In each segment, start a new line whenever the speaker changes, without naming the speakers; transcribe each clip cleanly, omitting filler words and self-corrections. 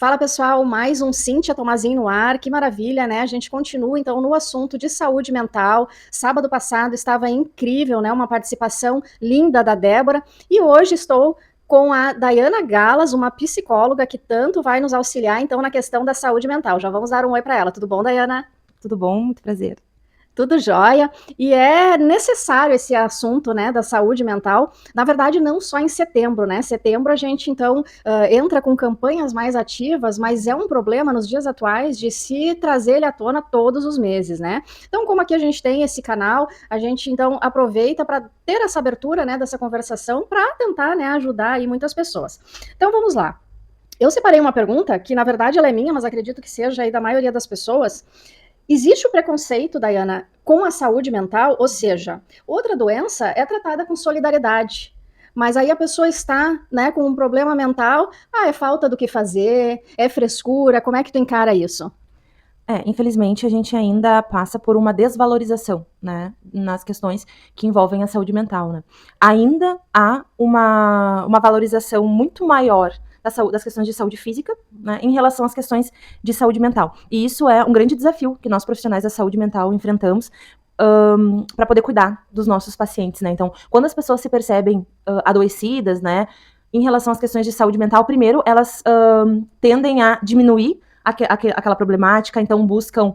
Fala pessoal, mais um Cíntia Tomazinho no ar, que maravilha, né? A gente continua então no assunto de saúde mental. Sábado passado estava incrível, né? Uma participação linda da Débora, e hoje estou com a Dayana Galas, uma psicóloga que tanto vai nos auxiliar então na questão da saúde mental. Já vamos dar um oi para ela. Tudo bom, Dayana?
Tudo bom? Muito prazer.
Tudo jóia. E é necessário esse assunto, né, da saúde mental. Na verdade, não só em setembro, né? Setembro a gente, então, entra com campanhas mais ativas, mas é um problema nos dias atuais de se trazer ele à tona todos os meses, né? Então, como aqui a gente tem esse canal, a gente, então, aproveita para ter essa abertura, né, dessa conversação para tentar, né, ajudar aí muitas pessoas. Então, vamos lá. Eu separei uma pergunta que, na verdade, ela é minha, mas acredito que seja aí da maioria das pessoas. Existe o preconceito, Dayana, com a saúde mental? Ou seja, outra doença é tratada com solidariedade. Mas aí a pessoa está, né, com um problema mental, é falta do que fazer, é frescura, como é que tu encara isso?
Infelizmente, a gente ainda passa por uma desvalorização, né, nas questões que envolvem a saúde mental, né. Ainda há uma valorização muito maior das questões de saúde física, né, em relação às questões de saúde mental. E isso é um grande desafio que nós profissionais da saúde mental enfrentamos, para poder cuidar dos nossos pacientes, né. Então, quando as pessoas se percebem, adoecidas, né, em relação às questões de saúde mental, primeiro elas, tendem a diminuir aquela problemática, então buscam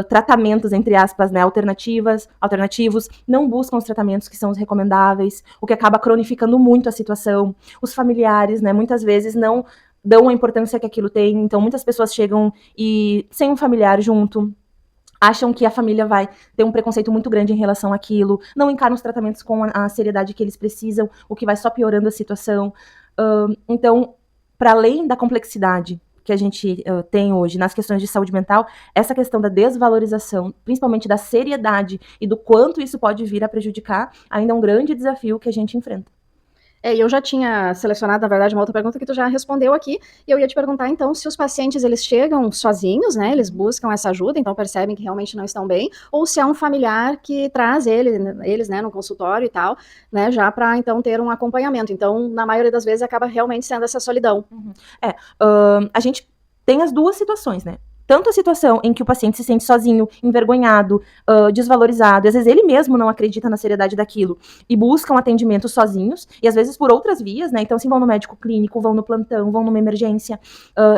tratamentos, entre aspas, né, alternativos, não buscam os tratamentos que são os recomendáveis, o que acaba cronificando muito a situação. Os familiares, né, muitas vezes não dão a importância que aquilo tem, então muitas pessoas chegam e sem um familiar junto, acham que a família vai ter um preconceito muito grande em relação àquilo, não encaram os tratamentos com a seriedade que eles precisam, o que vai só piorando a situação. Então, para além da complexidade que a gente tem hoje nas questões de saúde mental, essa questão da desvalorização, principalmente da seriedade e do quanto isso pode vir a prejudicar, ainda é um grande desafio que a gente enfrenta.
Eu já tinha selecionado, na verdade, uma outra pergunta que tu já respondeu aqui, e eu ia te perguntar, então, se os pacientes, eles chegam sozinhos, né, eles buscam essa ajuda, então percebem que realmente não estão bem, ou se é um familiar que traz eles, né, no consultório e tal, né, já para, então, ter um acompanhamento. Então, na maioria das vezes, acaba realmente sendo essa solidão.
Uhum. A gente tem as duas situações, né? Tanto a situação em que o paciente se sente sozinho, envergonhado, desvalorizado, e às vezes ele mesmo não acredita na seriedade daquilo e buscam atendimento sozinhos, e às vezes por outras vias, né? Então, assim, vão no médico clínico, vão no plantão, vão numa emergência,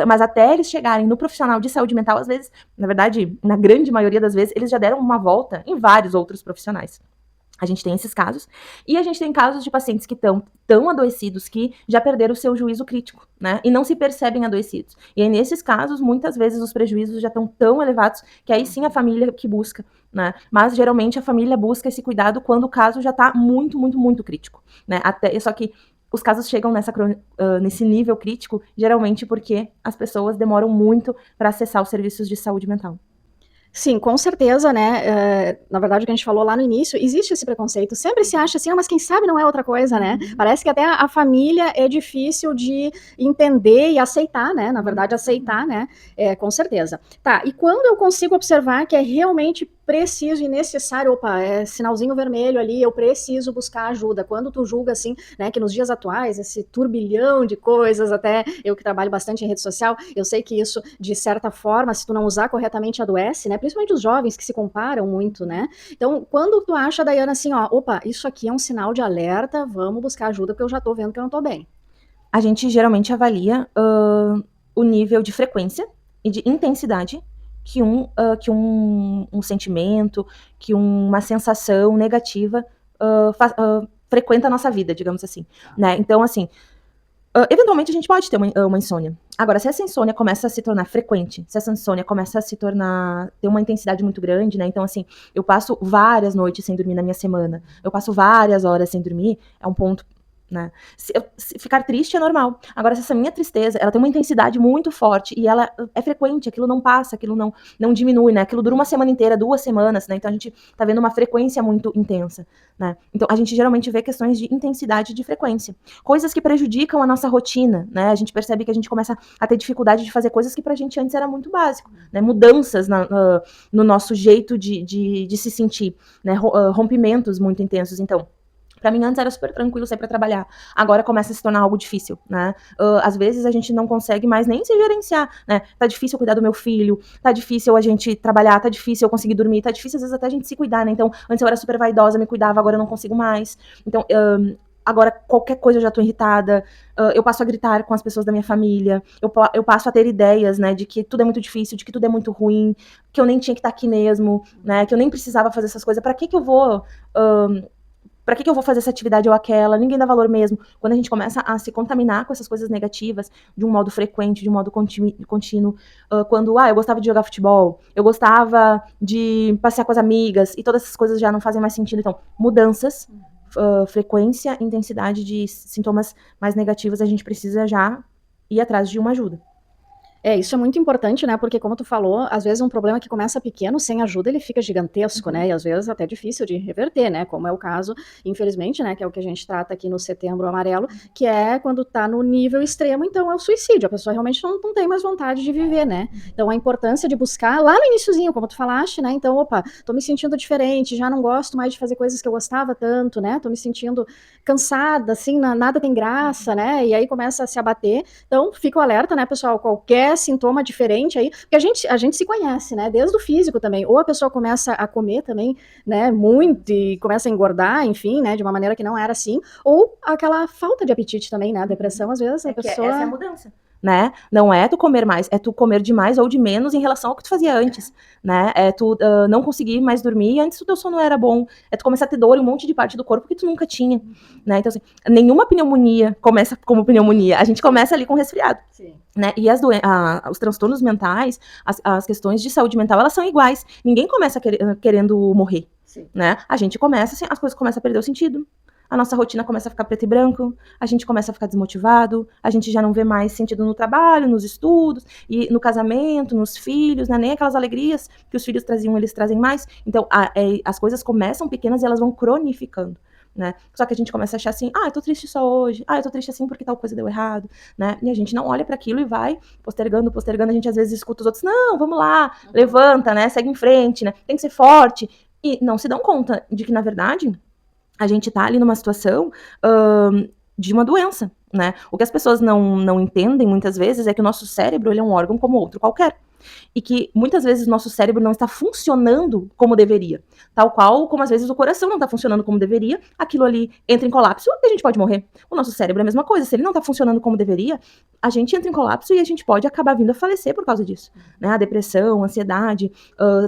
mas até eles chegarem no profissional de saúde mental, às vezes, na verdade, na grande maioria das vezes, eles já deram uma volta em vários outros profissionais. A gente tem esses casos. E a gente tem casos de pacientes que estão tão adoecidos que já perderam o seu juízo crítico, né? E não se percebem adoecidos. E aí, nesses casos, muitas vezes os prejuízos já estão tão elevados que aí sim a família que busca, né? Mas geralmente a família busca esse cuidado quando o caso já está muito, muito, muito crítico, né? Só que os casos chegam nesse nível crítico, geralmente porque as pessoas demoram muito para acessar os serviços de saúde mental.
Sim, com certeza, né, na verdade o que a gente falou lá no início, existe esse preconceito, sempre se acha assim: mas quem sabe não é outra coisa, né. Parece que até a família é difícil de entender e aceitar, né, na verdade aceitar, né, com certeza. Tá, e quando eu consigo observar que é realmente preciso e necessário, opa, é sinalzinho vermelho ali, eu preciso buscar ajuda, quando tu julga assim, né, que nos dias atuais, esse turbilhão de coisas, até eu que trabalho bastante em rede social, eu sei que isso, de certa forma, se tu não usar corretamente, adoece, né, principalmente os jovens que se comparam muito, né, então quando tu acha, Dayana, assim, ó, opa, isso aqui é um sinal de alerta, vamos buscar ajuda porque eu já tô vendo que eu não tô bem.
A gente geralmente avalia o nível de frequência e de intensidade que um sentimento, que uma sensação negativa frequenta a nossa vida, digamos assim, né? Então, assim, eventualmente a gente pode ter uma insônia. Agora, se essa insônia começa a se tornar frequente, se essa insônia começa a ter uma intensidade muito grande, né? Então, assim, eu passo várias noites sem dormir na minha semana, eu passo várias horas sem dormir, é um ponto, né? Se ficar triste é normal. Agora, se essa minha tristeza, ela tem uma intensidade muito forte e ela é frequente, aquilo não passa, aquilo não diminui, né? Aquilo dura uma semana inteira, 2 semanas, né? Então a gente tá vendo uma frequência muito intensa, né? Então a gente geralmente vê questões de intensidade e de frequência. Coisas que prejudicam a nossa rotina, né? A gente percebe que a gente começa a ter dificuldade de fazer coisas que pra gente antes era muito básico, né? Mudanças no nosso jeito de se sentir, né? Rompimentos muito intensos. Então, Pra mim, antes era super tranquilo sair pra trabalhar. Agora começa a se tornar algo difícil, né? Às vezes a gente não consegue mais nem se gerenciar, né? Tá difícil cuidar do meu filho, tá difícil a gente trabalhar, tá difícil eu conseguir dormir, tá difícil às vezes até a gente se cuidar, né? Então, antes eu era super vaidosa, me cuidava, agora eu não consigo mais. Então, agora qualquer coisa eu já tô irritada, eu passo a gritar com as pessoas da minha família, eu passo a ter ideias, né, de que tudo é muito difícil, de que tudo é muito ruim, que eu nem tinha que estar aqui mesmo, né, que eu nem precisava fazer essas coisas, pra que eu vou... Pra que eu vou fazer essa atividade ou aquela? Ninguém dá valor mesmo. Quando a gente começa a se contaminar com essas coisas negativas, de um modo frequente, de um modo contínuo, quando, eu gostava de jogar futebol, eu gostava de passear com as amigas, e todas essas coisas já não fazem mais sentido. Então, mudanças, frequência, intensidade de sintomas mais negativos, a gente precisa já ir atrás de uma ajuda.
Isso é muito importante, né, porque como tu falou, às vezes um problema que começa pequeno, sem ajuda ele fica gigantesco, né, e às vezes até difícil de reverter, né, como é o caso, infelizmente, né, que é o que a gente trata aqui no Setembro Amarelo, que é quando tá no nível extremo, então é o suicídio, a pessoa realmente não tem mais vontade de viver, né. Então a importância de buscar lá no iniciozinho, como tu falaste, né, então, opa, tô me sentindo diferente, já não gosto mais de fazer coisas que eu gostava tanto, né, tô me sentindo cansada, assim, nada tem graça, né, e aí começa a se abater. Então fica o alerta, né, pessoal, qualquer sintoma diferente aí, porque a gente se conhece, né, desde o físico também, ou a pessoa começa a comer também, né, muito e começa a engordar, enfim, né, de uma maneira que não era assim, ou aquela falta de apetite também, né, a depressão, às vezes a pessoa...
Essa é a mudança, né? Não é tu comer mais, é tu comer de mais ou de menos em relação ao que tu fazia antes, né? É tu não conseguir mais dormir, antes o teu sono era bom, é tu começar a ter dor em um monte de parte do corpo que tu nunca tinha, né? Então, assim, nenhuma pneumonia começa como pneumonia, a gente começa ali com resfriado. Sim. Né? E os transtornos mentais, as questões de saúde mental, elas são iguais. Ninguém começa querendo morrer, né? A gente começa, assim, as coisas começam a perder o sentido. A nossa rotina começa a ficar preto e branco, a gente começa a ficar desmotivado, a gente já não vê mais sentido no trabalho, nos estudos, e no casamento, nos filhos, né? Nem aquelas alegrias que os filhos traziam, eles trazem mais. Então, as coisas começam pequenas e elas vão cronificando. Né? Só que a gente começa a achar assim, eu tô triste só hoje, eu tô triste assim porque tal coisa deu errado, né? E a gente não olha para aquilo e vai postergando, a gente às vezes escuta os outros, não, vamos lá, levanta, né? Segue em frente, né? Tem que ser forte. E não se dão conta de que, na verdade, a gente tá ali numa situação de uma doença, né? O que as pessoas não entendem muitas vezes é que o nosso cérebro, ele é um órgão como outro qualquer. E que muitas vezes o nosso cérebro não está funcionando como deveria. Tal qual como às vezes o coração não está funcionando como deveria, aquilo ali entra em colapso e a gente pode morrer. O nosso cérebro é a mesma coisa, se ele não está funcionando como deveria, a gente entra em colapso e a gente pode acabar vindo a falecer por causa disso. Né? A depressão, ansiedade,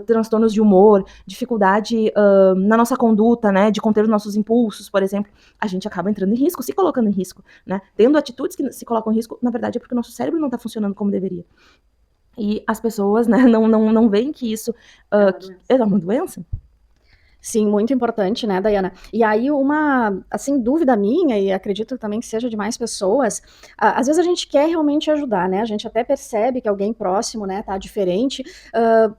transtornos de humor, dificuldade na nossa conduta, né, de conter os nossos impulsos, por exemplo, a gente acaba entrando em risco, se colocando em risco. Né? Tendo atitudes que se colocam em risco, na verdade é porque o nosso cérebro não está funcionando como deveria. E as pessoas, né, não veem que isso é uma doença.
Sim, muito importante, né, Dayana? E aí uma, assim, dúvida minha, e acredito também que seja de mais pessoas, às vezes a gente quer realmente ajudar, né? A gente até percebe que alguém próximo, né, tá diferente.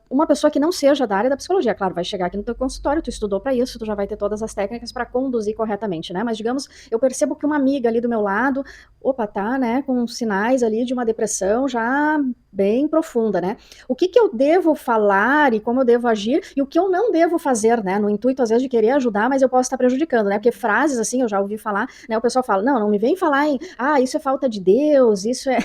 Uma pessoa que não seja da área da psicologia, claro, vai chegar aqui no teu consultório, tu estudou para isso, tu já vai ter todas as técnicas para conduzir corretamente, né? Mas digamos, eu percebo que uma amiga ali do meu lado, tá, né, com sinais ali de uma depressão já bem profunda, né? O que eu devo falar e como eu devo agir e o que eu não devo fazer, né? No intuito, às vezes, de querer ajudar, mas eu posso estar prejudicando, né? Porque frases assim, eu já ouvi falar, né? O pessoal fala, não me vem falar em, isso é falta de Deus, isso é,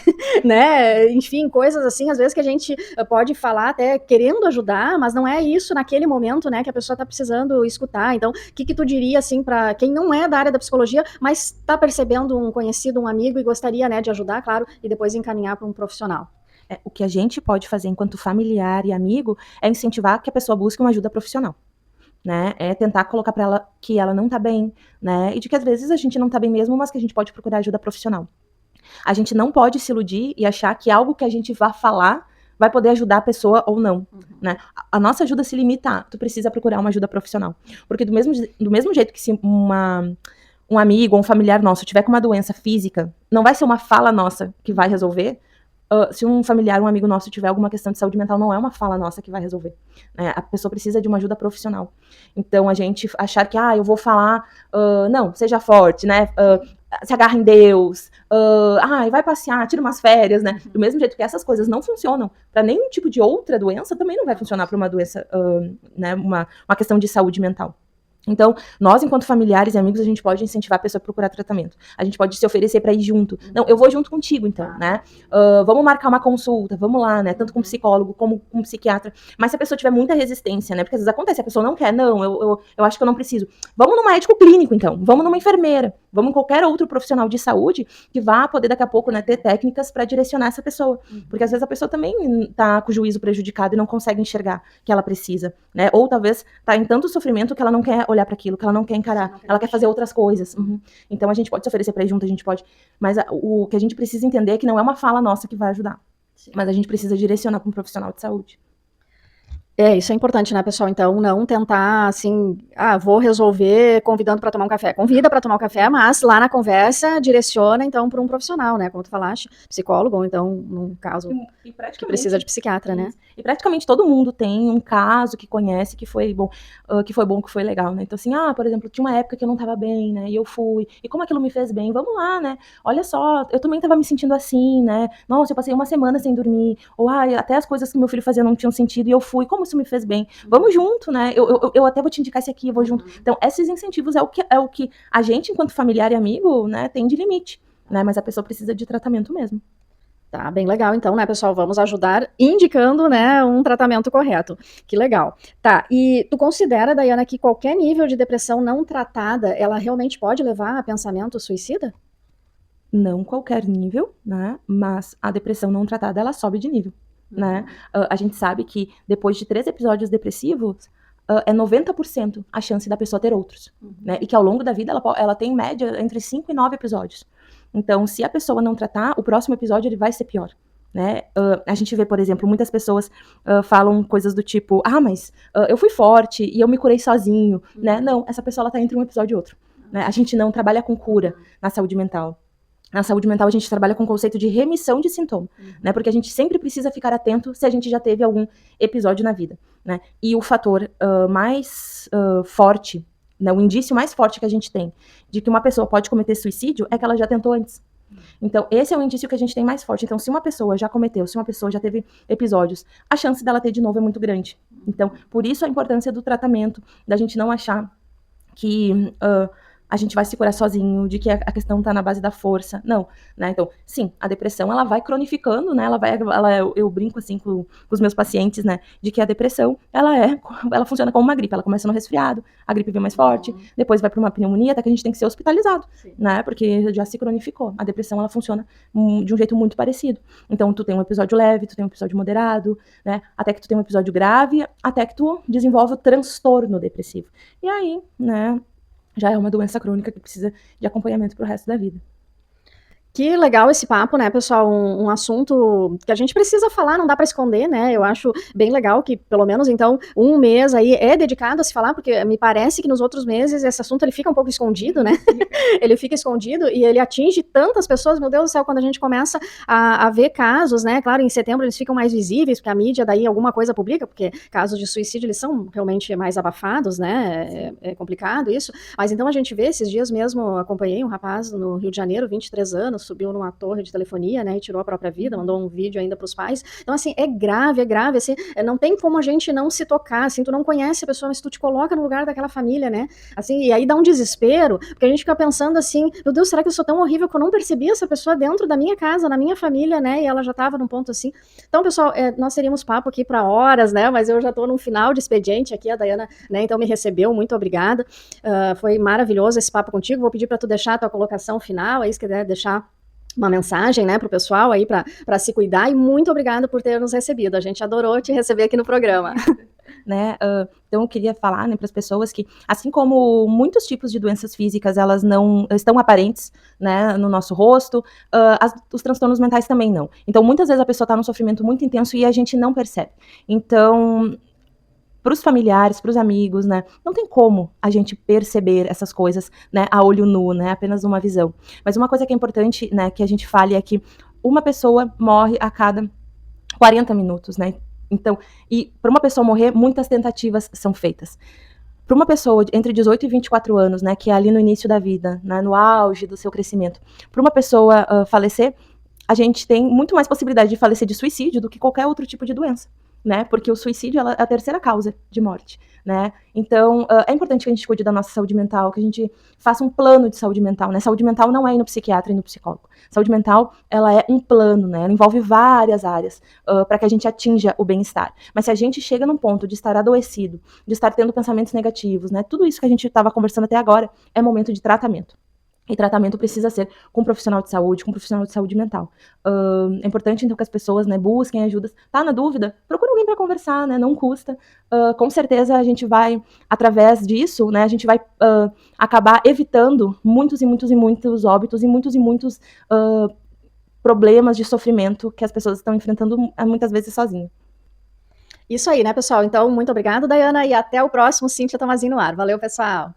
né? Enfim, coisas assim, às vezes que a gente pode falar até querendo ajudar, mas não é isso naquele momento, né? Que a pessoa tá precisando escutar. Então, o que tu diria, assim, para quem não é da área da psicologia, mas tá percebendo um conhecido, um amigo e gostaria, né, de ajudar, claro, e depois encaminhar para um profissional?
O que a gente pode fazer enquanto familiar e amigo é incentivar que a pessoa busque uma ajuda profissional. Né? É tentar colocar para ela que ela não tá bem, né? E de que às vezes a gente não tá bem mesmo, mas que a gente pode procurar ajuda profissional. A gente não pode se iludir e achar que algo que a gente vá falar vai poder ajudar a pessoa ou não, né? A nossa ajuda se limita a, tu precisa procurar uma ajuda profissional. Porque do mesmo jeito que se um amigo ou um familiar nosso tiver com uma doença física, não vai ser uma fala nossa que vai resolver. Se um familiar, um amigo nosso tiver alguma questão de saúde mental, não é uma fala nossa que vai resolver. Né? A pessoa precisa de uma ajuda profissional. Então, a gente achar que, eu vou falar, não, seja forte, né? Se agarra em Deus, vai passear, tira umas férias, né? Do mesmo jeito que essas coisas não funcionam para nenhum tipo de outra doença, também não vai funcionar para uma doença, né? Uma questão de saúde mental. Então, nós, enquanto familiares e amigos, a gente pode incentivar a pessoa a procurar tratamento. A gente pode se oferecer para ir junto. Não, eu vou junto contigo, então, né? Vamos marcar uma consulta, vamos lá, né? Tanto com psicólogo como com psiquiatra. Mas se a pessoa tiver muita resistência, né? Porque às vezes acontece, a pessoa não quer, não, eu acho que eu não preciso. Vamos no médico clínico, então. Vamos numa enfermeira. Vamos em qualquer outro profissional de saúde que vá poder, daqui a pouco, né, ter técnicas para direcionar essa pessoa. Porque às vezes a pessoa também tá com o juízo prejudicado e não consegue enxergar que ela precisa, né? Ou talvez tá em tanto sofrimento que ela não quer olhar para aquilo, que ela não quer encarar, ela quer fazer outras coisas. Então a gente pode se oferecer para ir junto, a gente pode, mas o que a gente precisa entender é que não é uma fala nossa que vai ajudar, mas a gente precisa direcionar para um profissional de saúde.
Isso é importante, né, pessoal? Então, não tentar, assim, vou resolver convidando para tomar um café. Convida para tomar um café, mas lá na conversa direciona, então, para um profissional, né? Como tu falaste, psicólogo, ou então, num caso que precisa de psiquiatra, né?
E praticamente todo mundo tem um caso que conhece que foi bom, que foi legal, né? Então, assim, por exemplo, tinha uma época que eu não tava bem, né? E eu fui. E como aquilo me fez bem? Vamos lá, né? Olha só, eu também tava me sentindo assim, né? Nossa, eu passei uma semana sem dormir. Ou, até as coisas que meu filho fazia não tinham sentido e eu fui. Como isso me fez bem? Vamos junto, né? Eu até vou te indicar esse aqui, eu vou junto. Então, esses incentivos é o que a gente, enquanto familiar e amigo, né, tem de limite, né? Mas a pessoa precisa de tratamento mesmo.
Tá, bem legal, então, né, pessoal? Vamos ajudar indicando, né, um tratamento correto. Que legal. Tá, e tu considera, Daiana, que qualquer nível de depressão não tratada, ela realmente pode levar a pensamento suicida?
Não qualquer nível, né? Mas a depressão não tratada, ela sobe de nível, né? A gente sabe que depois de 3 episódios depressivos, é 90% a chance da pessoa ter outros, né? E que ao longo da vida ela tem em média entre 5 e 9 episódios. Então, se a pessoa não tratar, o próximo episódio ele vai ser pior, né? A gente vê, por exemplo, muitas pessoas falam coisas do tipo, mas eu fui forte e eu me curei sozinho, né? Não, essa pessoa ela tá entre um episódio e outro, né? A gente não trabalha com cura na saúde mental. Na saúde mental, a gente trabalha com o conceito de remissão de sintoma, né? Porque a gente sempre precisa ficar atento se a gente já teve algum episódio na vida, né? E o fator mais forte, né? O indício mais forte que a gente tem de que uma pessoa pode cometer suicídio é que ela já tentou antes. Então, esse é o indício que a gente tem mais forte. Então, se uma pessoa já cometeu, se uma pessoa já teve episódios, a chance dela ter de novo é muito grande. Então, por isso a importância do tratamento, da gente não achar que a gente vai se curar sozinho, de que a questão tá na base da força. Não, né? Então, sim, a depressão, ela vai cronificando, né? Eu brinco, assim, com os meus pacientes, né? De que a depressão, ela funciona como uma gripe. Ela começa no resfriado, a gripe vem mais forte, depois vai para uma pneumonia, até que a gente tem que ser hospitalizado, né? Porque já se cronificou. A depressão, ela funciona de um jeito muito parecido. Então, tu tem um episódio leve, tu tem um episódio moderado, né? Até que tu tem um episódio grave, até que tu desenvolve o transtorno depressivo. E aí, né? Já é uma doença crônica que precisa de acompanhamento pro resto da vida.
Que legal esse papo, né, pessoal? Um assunto que a gente precisa falar, não dá para esconder, né? Eu acho bem legal que, pelo menos, então, um mês aí é dedicado a se falar, porque me parece que nos outros meses esse assunto ele fica um pouco escondido, né? Ele fica escondido e ele atinge tantas pessoas, meu Deus do céu, quando a gente começa a ver casos, né? Claro, em setembro eles ficam mais visíveis, porque a mídia daí alguma coisa publica, porque casos de suicídio eles são realmente mais abafados, né? É complicado isso. Mas então a gente vê, esses dias mesmo, acompanhei um rapaz no Rio de Janeiro, 23 anos, subiu numa torre de telefonia, né, e tirou a própria vida, mandou um vídeo ainda para os pais. Então, assim, é grave, assim, não tem como a gente não se tocar, assim, tu não conhece a pessoa, mas tu te coloca no lugar daquela família, né, assim, e aí dá um desespero, porque a gente fica pensando assim, meu Deus, será que eu sou tão horrível que eu não percebi essa pessoa dentro da minha casa, na minha família, né, e ela já estava num ponto assim. Então, pessoal, nós teríamos papo aqui para horas, né, mas eu já estou no final de expediente aqui, a Daiana, né, então me recebeu, muito obrigada, foi maravilhoso esse papo contigo. Vou pedir para tu deixar a tua colocação final, aí se quiser deixar uma mensagem, né, para o pessoal aí para se cuidar, e muito obrigada por ter nos recebido. A gente adorou te receber aqui no programa.
Né? Então eu queria falar, né, para as pessoas que, assim como muitos tipos de doenças físicas, elas não estão aparentes, né, no nosso rosto, os transtornos mentais também não. Então muitas vezes a pessoa está num sofrimento muito intenso e a gente não percebe. Então, para os familiares, para os amigos, né? Não tem como a gente perceber essas coisas, né? A olho nu, né? Apenas uma visão. Mas uma coisa que é importante, né? Que a gente fale é que uma pessoa morre a cada 40 minutos, né? Então, e para uma pessoa morrer, muitas tentativas são feitas. Para uma pessoa entre 18 e 24 anos, né? Que é ali no início da vida, né? No auge do seu crescimento. Para uma pessoa falecer, a gente tem muito mais possibilidade de falecer de suicídio do que qualquer outro tipo de doença. né? Porque o suicídio é a terceira causa de morte, né? Então, é importante que a gente cuide da nossa saúde mental, que a gente faça um plano de saúde mental, né? Saúde mental não é ir no psiquiatra e no psicólogo. Saúde mental, ela é um plano, né? Ela envolve várias áreas para que a gente atinja o bem-estar. Mas se a gente chega num ponto de estar adoecido, de estar tendo pensamentos negativos, né? Tudo isso que a gente estava conversando até agora é momento de tratamento. E tratamento precisa ser com um profissional de saúde, com um profissional de saúde mental. É importante, então, que as pessoas, né, busquem ajudas. Tá na dúvida? Procura alguém para conversar, né? Não custa. Com certeza a gente vai, através disso, né, a gente vai acabar evitando muitos e muitos e muitos óbitos e muitos problemas de sofrimento que as pessoas estão enfrentando muitas vezes sozinhas.
Isso aí, né, pessoal? Então, muito obrigada, Dayana, e até o próximo Cíntia Tomazin no ar. Valeu, pessoal!